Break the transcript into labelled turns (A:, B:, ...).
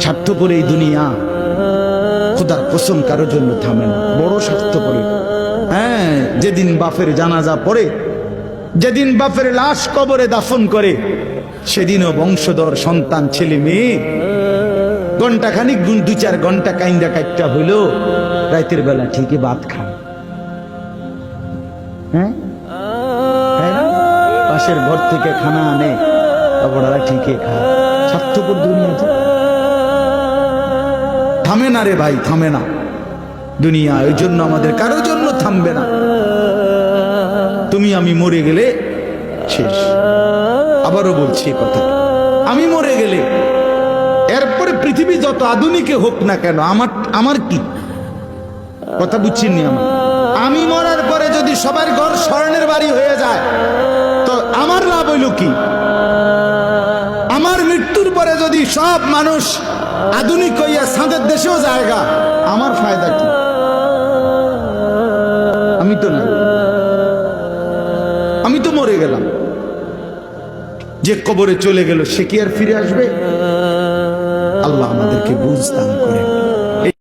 A: স্বার্থপর এই দুনিয়া খোদার কসম কারোর জন্য থামে না, বড় স্বার্থপর। হ্যাঁ, যেদিন বাপের জানাজা পড়ে, যেদিন বাপের লাশ কবরে দাফন করে, সেদিনও বংশধর সন্তান ছেলে মেয়ে ঘন্টা খানিক 2-4 ঘন্টা কাইন্দা কাইটটা হইলো, রাতের বেলা ঠিকই ভাত খায়। হ্যাঁ, পাশের ঘর থেকে খানা আনে, ওরা ঠিকই খায়। স্বার্থপর দুনিয়াতে থামে না রে ভাই, থামে না দুনিয়া। ওই জন্য আমাদের কারোর জন্য থামবে না। তুমি আমি মরে গেলে শেষ। আবারও বলছি কথা, আমি মরে গেলে এরপরে পৃথিবী যত আধুনিকে হোক না কেন, আমার কি কথা বুঝছেননি? আমি মরার পরে যদি সবার ঘর স্বর্ণের বাড়ি হয়ে যায় তো আমার লাভ হইল কি? আমার মৃত্যুর পরে যদি সব মানুষ আধুনিক হইয়া সাঁদের দেশেও জায়গা, আমার ফায়দা কি? আমি তো না, আমি তো মরে গেলাম। যে কবরে চলে গেল সে কি আর ফিরে আসবে? আল্লাহ আমাদেরকে বুঝ দান করেন।